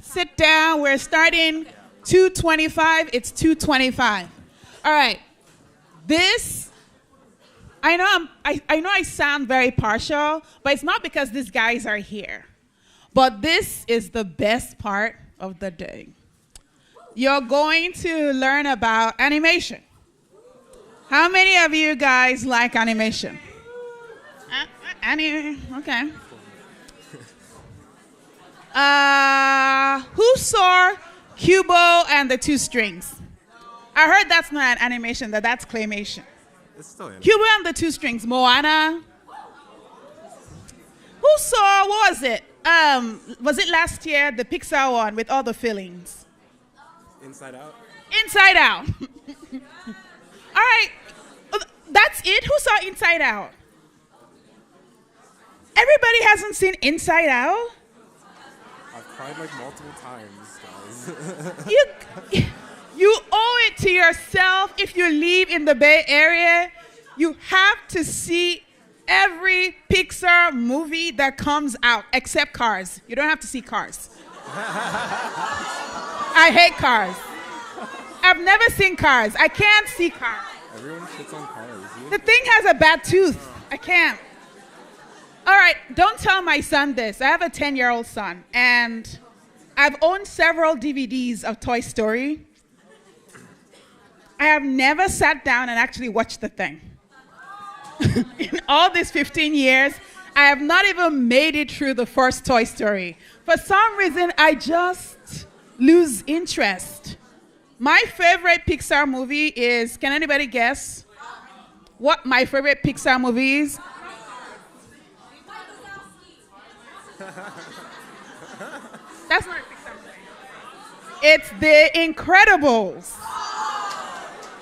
Sit down. We're starting 2:25. It's 2:25. All right. I know I sound very partial, but it's not because these guys are here. But this is the best part of the day. You're going to learn about animation. How many of you guys like animation? Okay. Who saw Cubo and the Two Strings? I heard that's not an animation, that's claymation. It's still animation. Cubo and the Two Strings, Moana. Who saw, what was it? Was it last year, the Pixar one with all the fillings? Inside Out? Inside Out. All right, that's it? Who saw Inside Out? Everybody hasn't seen Inside Out? I've cried like multiple times, guys. You owe it to yourself. If you live in the Bay Area, you have to see every Pixar movie that comes out, except Cars. You don't have to see Cars. I hate Cars. I've never seen Cars. I can't see Cars. Everyone shits on Cars. The thing has a bad tooth. I can't. All right, don't tell my son this. I have a 10-year-old son, and I've owned several DVDs of Toy Story. I have never sat down and actually watched the thing. In all these 15 years, I have not even made it through the first Toy Story. For some reason, I just lose interest. My favorite Pixar movie is, can anybody guess what my favorite Pixar movie is? That's not a Pixar movie. It's The Incredibles.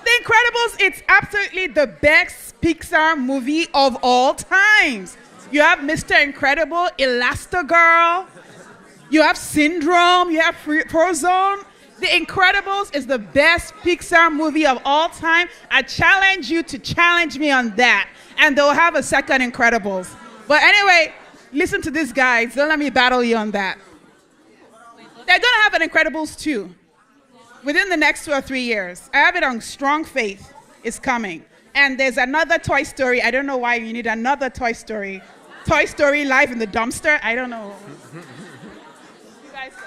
The Incredibles, it's absolutely the best Pixar movie of all times. You have Mr. Incredible, Elastigirl, you have Syndrome, you have Frozone. The Incredibles is the best Pixar movie of all time. I challenge you to challenge me on that, and they'll have a second Incredibles. But anyway, listen to these guys. Don't let me battle you on that. They're going to have an Incredibles 2 within the next 2 or 3 years. I have it on strong faith. It's coming. And there's another Toy Story. I don't know why you need another Toy Story. Toy Story Live in the Dumpster? I don't know. You guys go.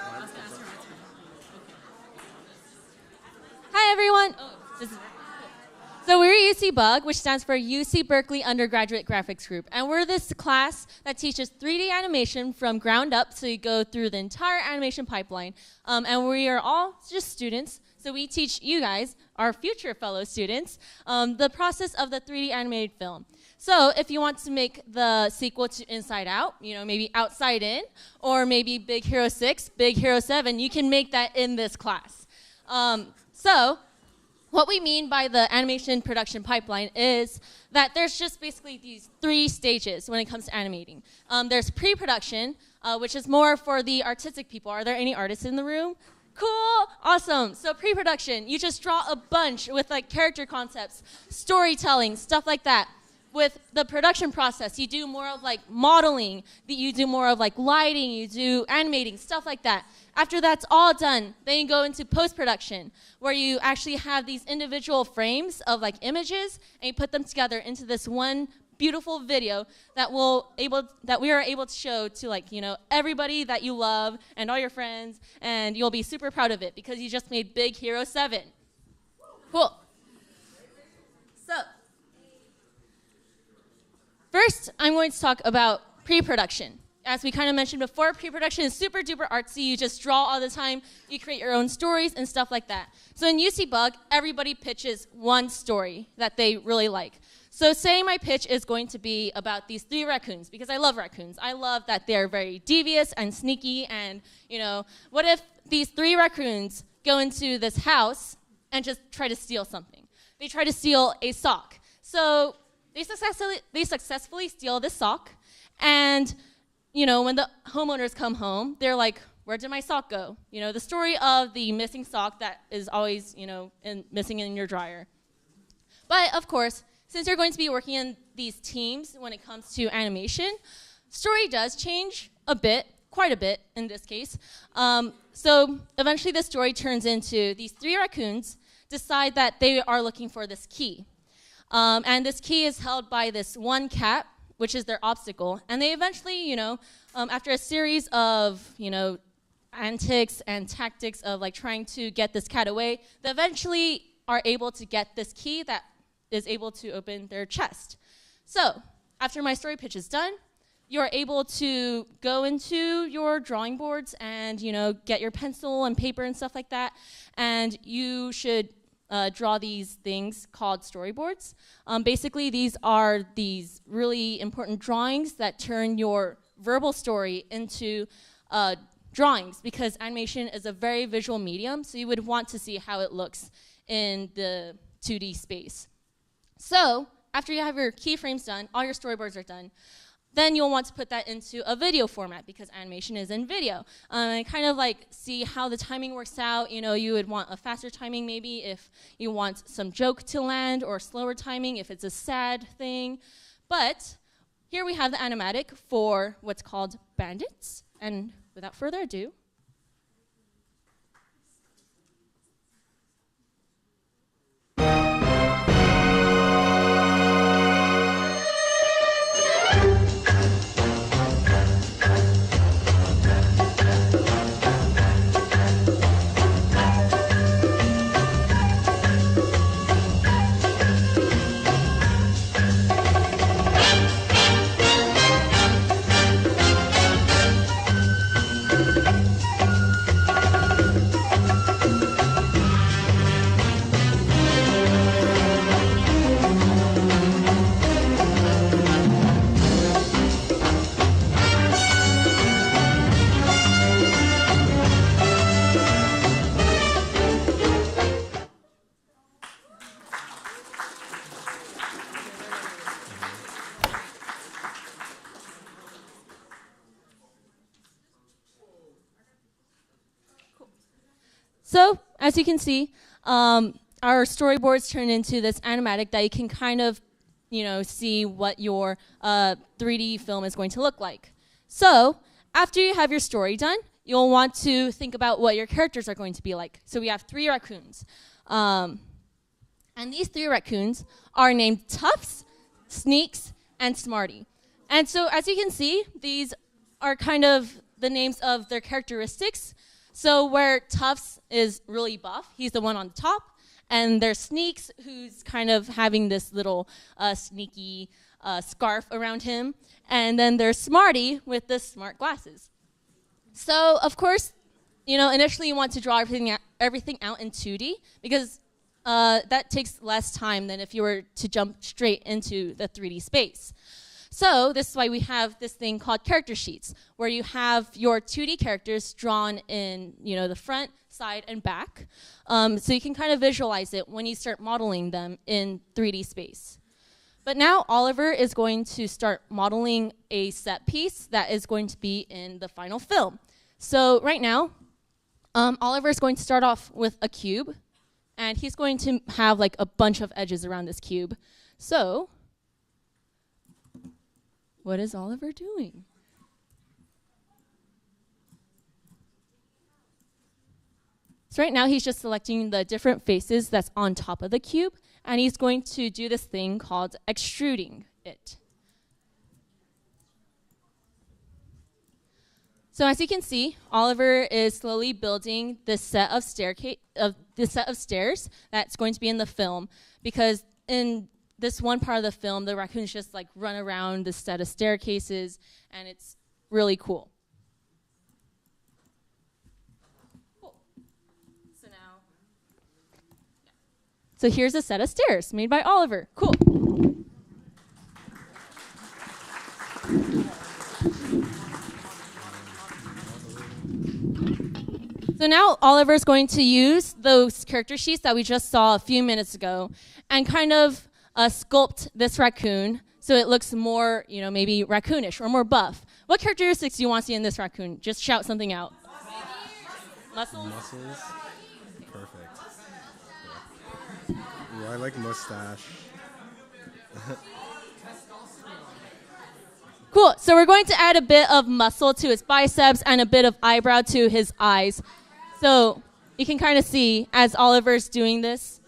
Hi, everyone. So we're UCBUGG, which stands for UC Berkeley Undergraduate Graphics Group. And we're this class that teaches 3D animation from ground up, so you go through the entire animation pipeline. And we are all just students, so we teach you guys, our future fellow students, the process of the 3D animated film. So if you want to make the sequel to Inside Out, you know, maybe Outside In, or maybe Big Hero 6, Big Hero 7, you can make that in this class. So what we mean by the animation production pipeline is that there's just basically these 3 stages when it comes to animating. There's pre-production, which is more for the artistic people. Are there any artists in the room? Cool, awesome. So pre-production, you just draw a bunch with like character concepts, storytelling, stuff like that. With the production process, you do more of like modeling, you do more of like lighting, you do animating, stuff like that. After that's all done, then you go into post-production, where you actually have these individual frames of like images, and you put them together into this one beautiful video that we are able to show to, like, you know, everybody that you love and all your friends, and you'll be super proud of it because you just made Big Hero 7. Cool. So first, I'm going to talk about pre-production. As we kind of mentioned before, pre-production is super duper artsy. You just draw all the time. You create your own stories and stuff like that. So in UCBUGG, everybody pitches one story that they really like. So say my pitch is going to be about these 3 raccoons, because I love raccoons. I love that they're very devious and sneaky, and, you know, what if these 3 raccoons go into this house and just try to steal something? They try to steal a sock. So they successfully steal this sock, and, you know, when the homeowners come home, they're like, where did my sock go? You know, the story of the missing sock that is always, you know, missing in your dryer. But, of course, since you're going to be working in these teams when it comes to animation, story does change a bit quite a bit in this case. So eventually the story turns into these 3 raccoons decide that they are looking for this key. And this key is held by this one cat, which is their obstacle. And they eventually, after a series of, antics and tactics of like trying to get this cat away, they eventually are able to get this key that is able to open their chest. So after my story pitch is done, you're able to go into your drawing boards and get your pencil and paper and stuff like that, and you should draw these things called storyboards. Basically, these are these really important drawings that turn your verbal story into drawings, because animation is a very visual medium, so you would want to see how it looks in the 2D space. So after you have your keyframes done, all your storyboards are done, then you'll want to put that into a video format, because animation is in video. And kind of like see how the timing works out. You would want a faster timing maybe if you want some joke to land, or slower timing if it's a sad thing. But here we have the animatic for what's called Bandits. And without further ado, so as you can see, our storyboards turn into this animatic that you can kind of, see what your 3D film is going to look like. So after you have your story done, you'll want to think about what your characters are going to be like. So we have 3 raccoons. And these 3 raccoons are named Tufts, Sneaks, and Smarty. And so as you can see, these are kind of the names of their characteristics. So where Tufts is really buff, he's the one on the top, and there's Sneaks, who's kind of having this little sneaky scarf around him, and then there's Smarty with the smart glasses. So of course, initially you want to draw everything out in 2D, because that takes less time than if you were to jump straight into the 3D space. So this is why we have this thing called character sheets, where you have your 2D characters drawn in, the front, side, and back. So you can kind of visualize it when you start modeling them in 3D space. But now Oliver is going to start modeling a set piece that is going to be in the final film. So right now, Oliver is going to start off with a cube, and he's going to have like a bunch of edges around this cube. So what is Oliver doing? So right now he's just selecting the different faces that's on top of the cube, and he's going to do this thing called extruding it. So as you can see, Oliver is slowly building this set of stairs that's going to be in the film, because in this one part of the film, the raccoons just like run around this set of staircases, and it's really cool. So now, so here's a set of stairs made by Oliver. Cool. So now Oliver's going to use those character sheets that we just saw a few minutes ago and kind of sculpt this raccoon so it looks more, maybe raccoonish or more buff. What characteristics do you want to see in this raccoon? Just shout something out. Muscles? Muscles. Perfect. Yeah. Ooh, I like mustache. Cool. So we're going to add a bit of muscle to his biceps and a bit of eyebrow to his eyes. So you can kind of see as Oliver's doing this.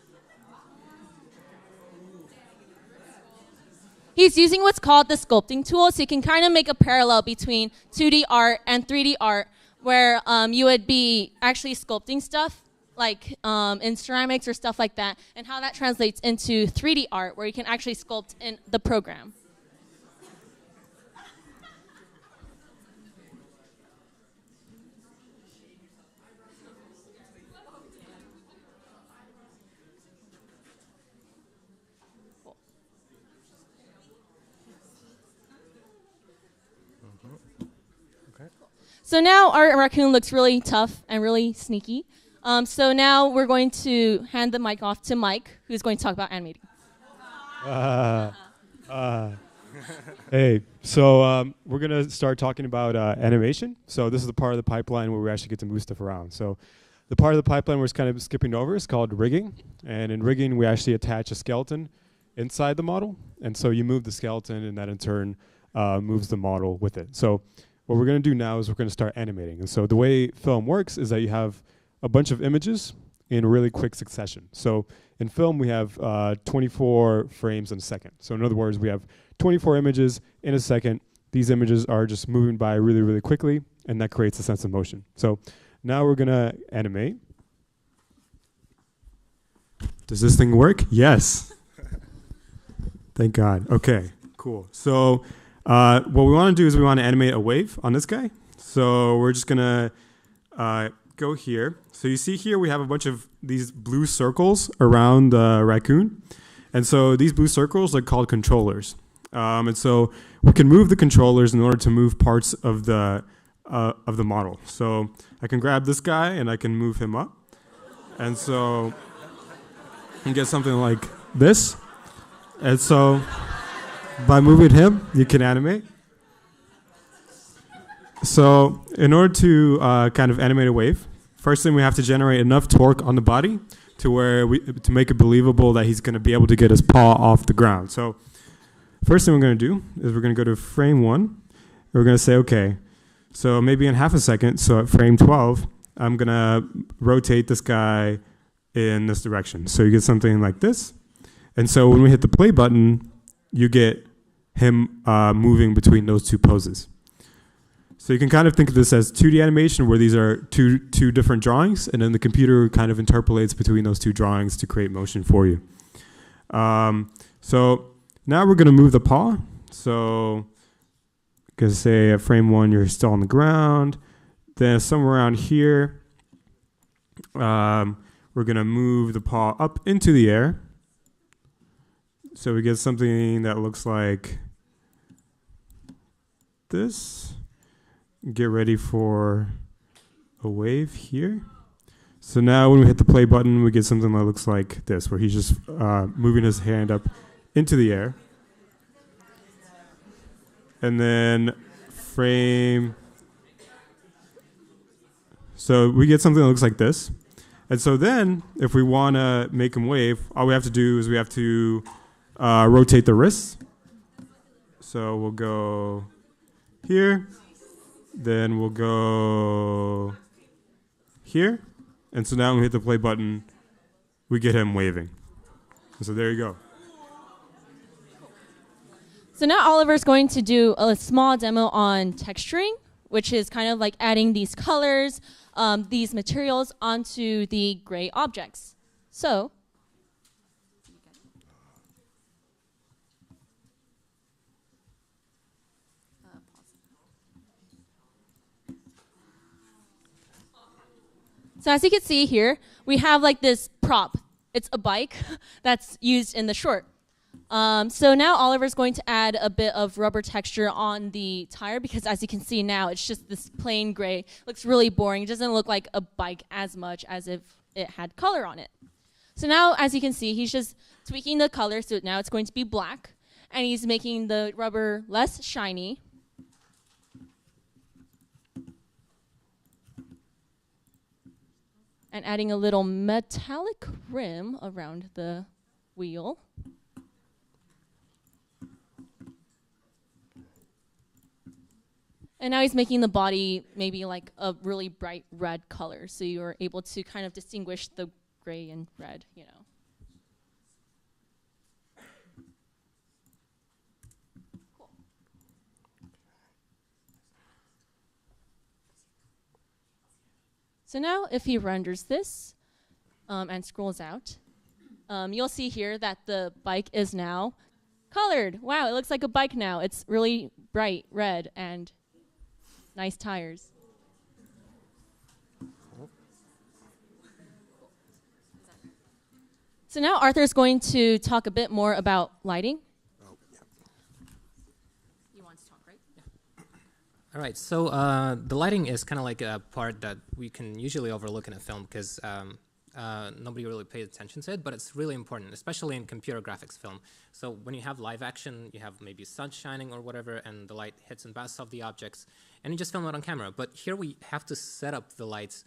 He's using what's called the sculpting tool, so you can kind of make a parallel between 2D art and 3D art, where you would be actually sculpting stuff, like in ceramics or stuff like that, and how that translates into 3D art, where you can actually sculpt in the program. So now our raccoon looks really tough and really sneaky. So now we're going to hand the mic off to Mike, who's going to talk about animating. Hey, so we're going to start talking about animation. So this is the part of the pipeline where we actually get to move stuff around. So the part of the pipeline we're kind of skipping over is called rigging. And in rigging, we actually attach a skeleton inside the model. And so you move the skeleton, and that in turn moves the model with it. So what we're going to do now is we're going to start animating. And so the way film works is that you have a bunch of images in really quick succession. So in film, we have 24 frames in a second. So in other words, we have 24 images in a second. These images are just moving by really, really quickly, and that creates a sense of motion. So now we're going to animate. Does this thing work? Yes. Thank God. Okay, cool. So what we want to do is we want to animate a wave on this guy. So we're just going to go here. So you see here we have a bunch of these blue circles around the raccoon. And so these blue circles are called controllers. And so we can move the controllers in order to move parts of the model. So I can grab this guy and I can move him up. And so I can get something like this. And so by moving him, you can animate. So in order to kind of animate a wave, first thing we have to generate enough torque on the body to where to make it believable that he's going to be able to get his paw off the ground. So first thing we're going to do is we're going to go to frame 1. And we're going to say, okay, so maybe in half a second, so at frame 12, I'm going to rotate this guy in this direction. So you get something like this. And so when we hit the play button, you get him moving between those two poses. So you can kind of think of this as 2D animation, where these are two different drawings, and then the computer kind of interpolates between those two drawings to create motion for you. So now we're going to move the paw. So going to say at frame 1, you're still on the ground. Then somewhere around here, we're going to move the paw up into the air. So we get something that looks like this. Get ready for a wave here. So now when we hit the play button, we get something that looks like this, where he's just moving his hand up into the air. And then frame. So we get something that looks like this. And so then if we want to make him wave, all we have to do is we have to rotate the wrists. So we'll go here. Then we'll go here. And so now when we hit the play button, we get him waving. So there you go. So now Oliver's going to do a small demo on texturing, which is kind of like adding these colors, these materials onto the gray objects. So as you can see here, we have like this prop. It's a bike that's used in the short. So now Oliver's going to add a bit of rubber texture on the tire, because as you can see now, it's just this plain gray. Looks really boring. It doesn't look like a bike as much as if it had color on it. So now, as you can see, he's just tweaking the color, so now it's going to be black, and he's making the rubber less shiny. And adding a little metallic rim around the wheel. And now he's making the body maybe like a really bright red color, so you're able to kind of distinguish the gray and red, you know. Cool. So now if he renders this and scrolls out, you'll see here that the bike is now colored. Wow, it looks like a bike now. It's really bright red and nice tires. So now Arthur's going to talk a bit more about lighting. Oh, yeah. You want to talk, right? Yeah. All right, so the lighting is kind of like a part that we can usually overlook in a film because nobody really pays attention to it, but it's really important, especially in computer graphics film. So when you have live action, you have maybe sun shining or whatever, and the light hits and bounces off the objects, and you just film it on camera. But here we have to set up the lights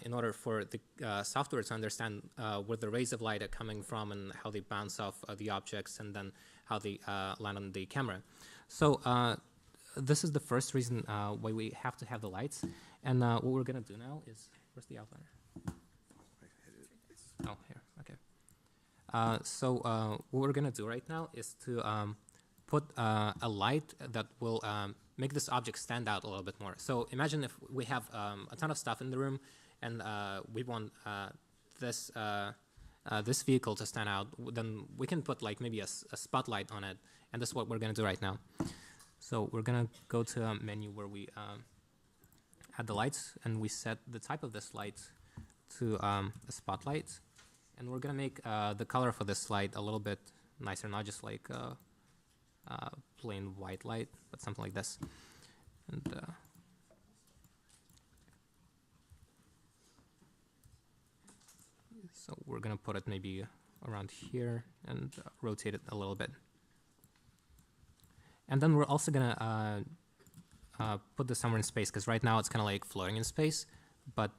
in order for the software to understand where the rays of light are coming from and how they bounce off the objects and then how they land on the camera. So this is the first reason why we have to have the lights. And what we're going to do now is, where's the outliner? Oh, here, okay. So what we're going to do right now is to put a light that will make this object stand out a little bit more. So imagine if we have a ton of stuff in the room and we want this vehicle to stand out, then we can put like maybe a spotlight on it, and this is what we're going to do right now. So we're going to go to a menu where we add the lights, and we set the type of this light to a spotlight, and we're going to make the color for this light a little bit nicer, not just like plain white light, but something like this. And so we're going to put it maybe around here and rotate it a little bit. And then we're also going to put this somewhere in space, because right now it's kind of like floating in space, but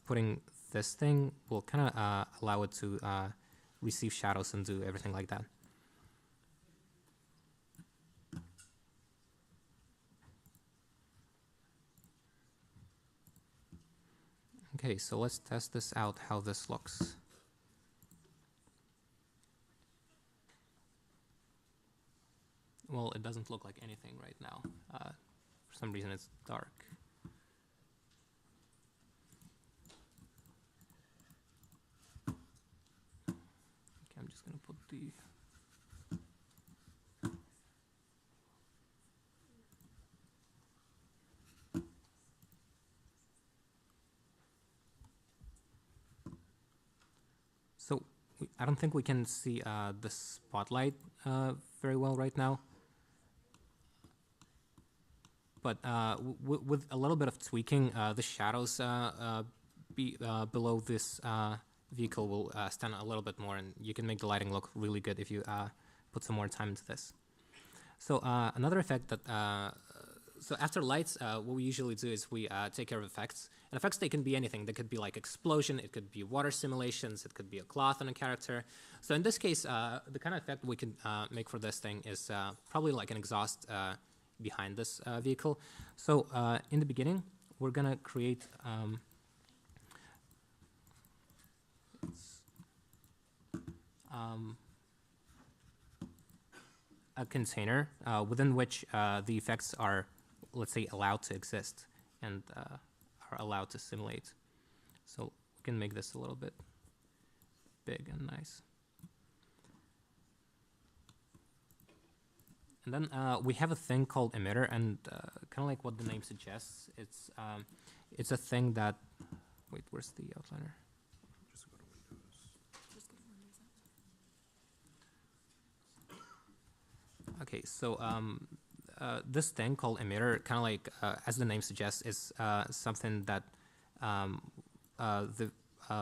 putting this thing will kind of allow it to receive shadows and do everything like that. Okay, so let's test this out, how this looks. Well, it doesn't look like anything right now. For some reason, it's dark. Okay, I'm just going to put the... So I don't think we can see the spotlight very well right now. But with a little bit of tweaking, the shadows below this vehicle will stand a little bit more, and you can make the lighting look really good if you put some more time into this. So another effect that, so after lights, what we usually do is we take care of effects. And effects, they can be anything. They could be like explosion, it could be water simulations, it could be a cloth on a character. So in this case, the kind of effect we can make for this thing is probably like an exhaust behind this vehicle. So in the beginning, we're gonna create a container within which the effects are, let's say, allowed to exist and are allowed to simulate. So we can make this a little bit big and nice. And then we have a thing called emitter, and kind of like what the name suggests, it's a thing that, wait, where's the outliner? Just go to Windows. Okay, so this thing called emitter, kind of like, as the name suggests, is something that the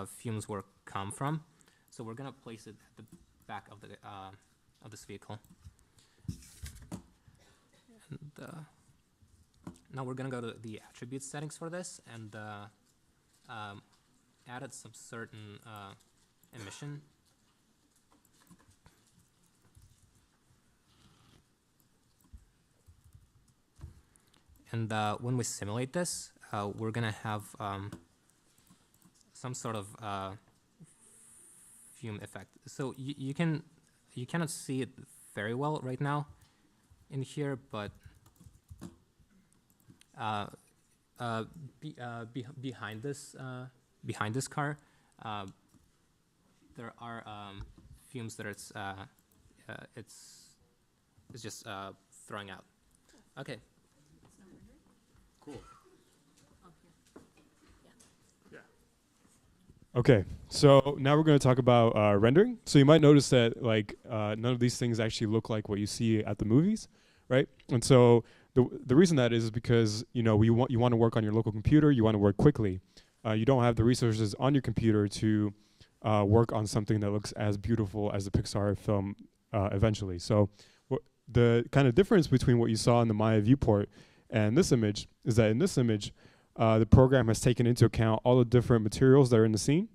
fumes will come from. So we're gonna place it at the back of the of this vehicle. And now we're gonna go to the attribute settings for this and added some certain emission. And when we simulate this, we're gonna have some sort of fume effect. So you cannot see it very well right now in here, but behind this car, there are fumes that it's just throwing out. Okay. Cool. Okay, so now we're going to talk about rendering. So you might notice that none of these things actually look like what you see at the movies, right? And so the reason that is because you want to work on your local computer, you want to work quickly. You don't have the resources on your computer to work on something that looks as beautiful as the Pixar film eventually. So the kind of difference between what you saw in the Maya viewport and this image is that in this image, the program has taken into account all the different materials that are in the scene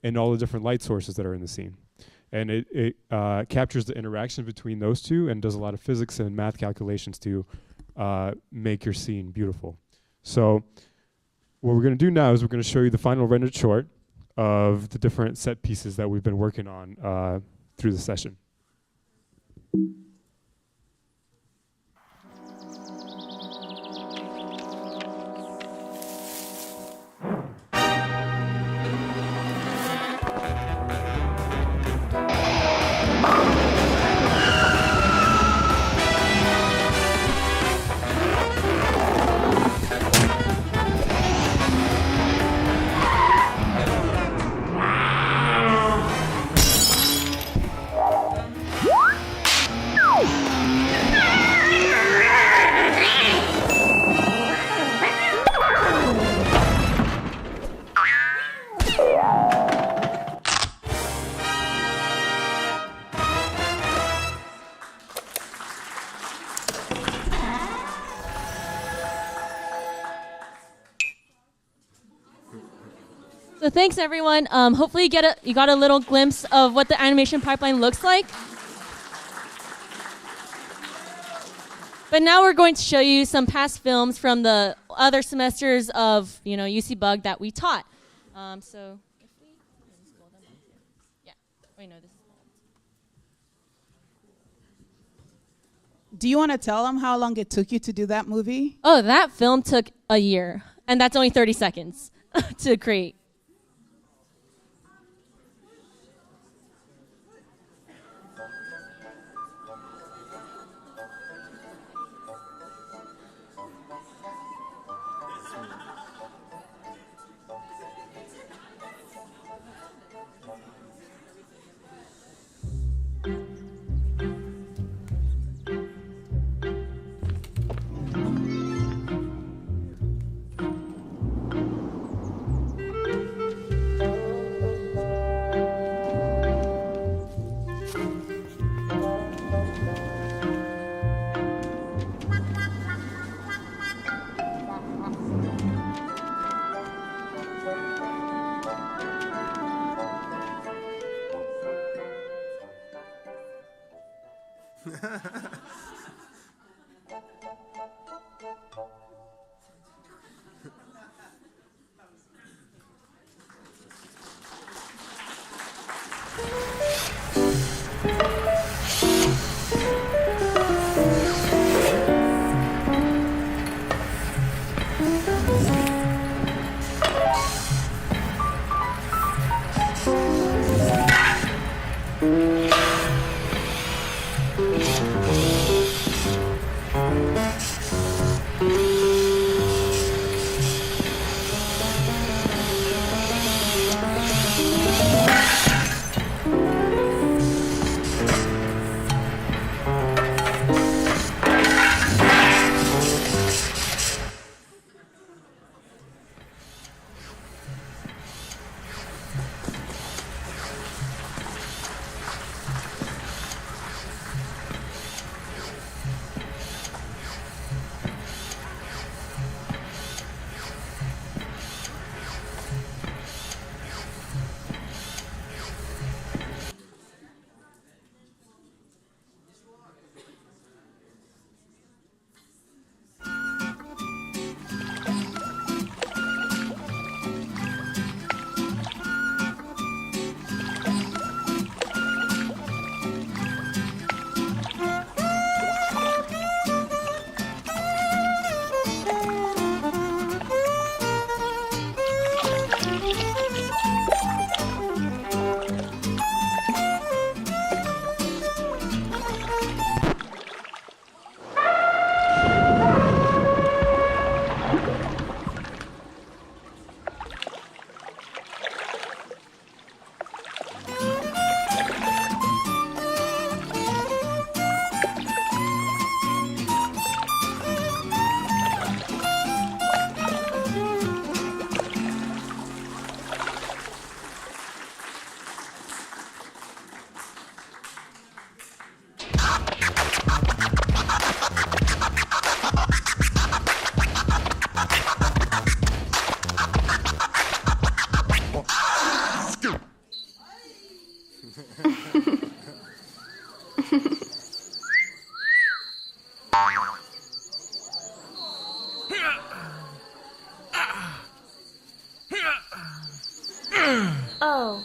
and all the different light sources that are in the scene. And it captures the interaction between those two and does a lot of physics and math calculations to make your scene beautiful. So what we're going to do now is we're going to show you the final rendered short of the different set pieces that we've been working on through the session. So thanks, everyone. Hopefully you got a little glimpse of what the animation pipeline looks like. But now we're going to show you some past films from the other semesters of UCBUGG that we taught. So if we scroll them up here. Yeah. Wait, no, this is Do you want to tell them how long it took you to do that movie? Oh, that film took a year, and that's only 30 seconds to create. Oh.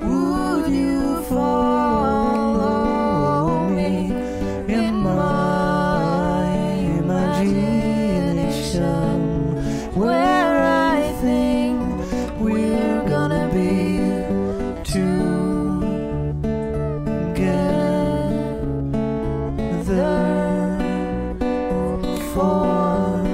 Would you follow me in my imagination, where I think we're gonna be together forever?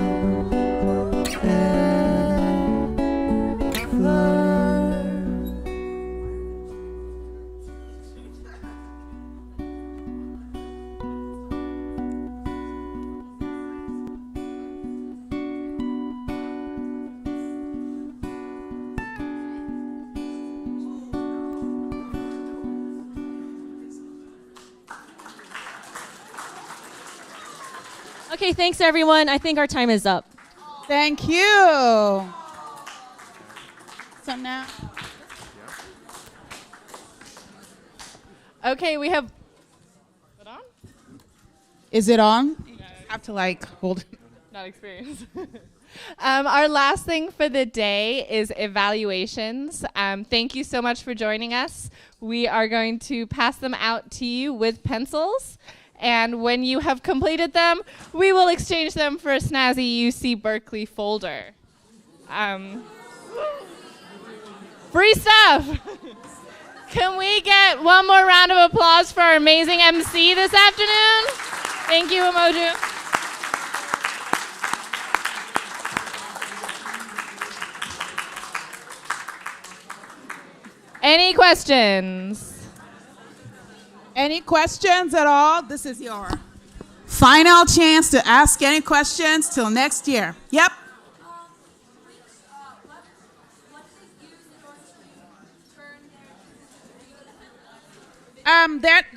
Okay, thanks everyone. I think our time is up. Thank you. So now, Okay, we have. is it on? I have to hold it. Not experience. Our last thing for the day is evaluations. Thank you so much for joining us. We are going to pass them out to you with pencils. And when you have completed them, we will exchange them for a snazzy UC Berkeley folder. Free stuff. Can we get one more round of applause for our amazing MC this afternoon? Thank you, Emoju. Any questions? Any questions at all? This is your final chance to ask any questions till next year. Yep.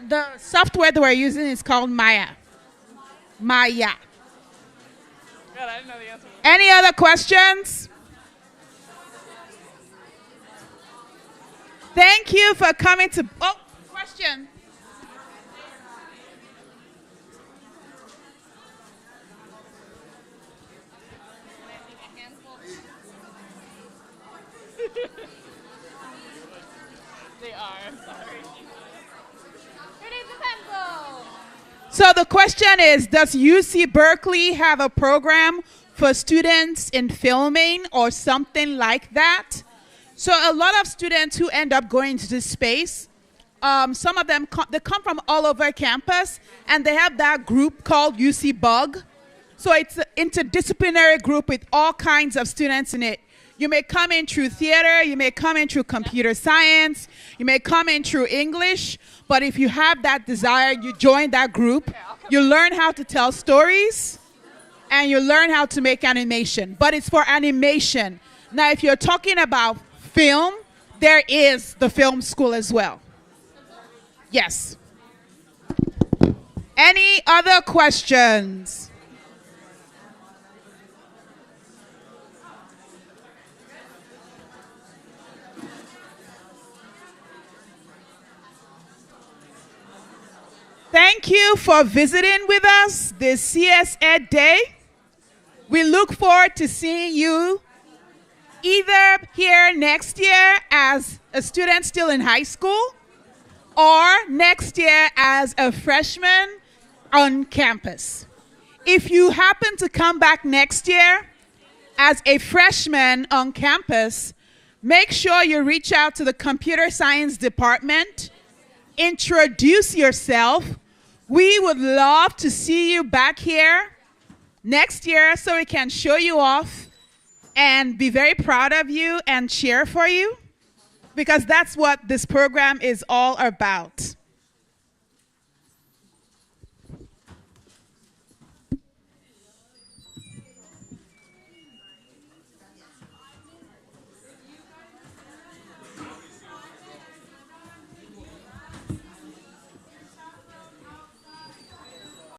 The software that we're using is called Maya. Maya. God, I didn't know the answer. Any other questions? Thank you for coming to. Oh, question. They are. Sorry. Who needs a pencil? So the question is, does UC Berkeley have a program for students in filming or something like that? So a lot of students who end up going to this space, some of them they come from all over campus, and they have that group called UCBUGG. So it's an interdisciplinary group with all kinds of students in it. You may come in through theater, you may come in through computer science, you may come in through English, but if you have that desire, you join that group. You learn how to tell stories, and you learn how to make animation. But it's for animation. Now, if you're talking about film, there is the film school as well. Yes. Any other questions? Thank you for visiting with us this CS Ed Day. We look forward to seeing you either here next year as a student still in high school or next year as a freshman on campus. If you happen to come back next year as a freshman on campus, make sure you reach out to the computer science department, introduce yourself. We would love to see you back here next year so we can show you off and be very proud of you and cheer for you, because that's what this program is all about.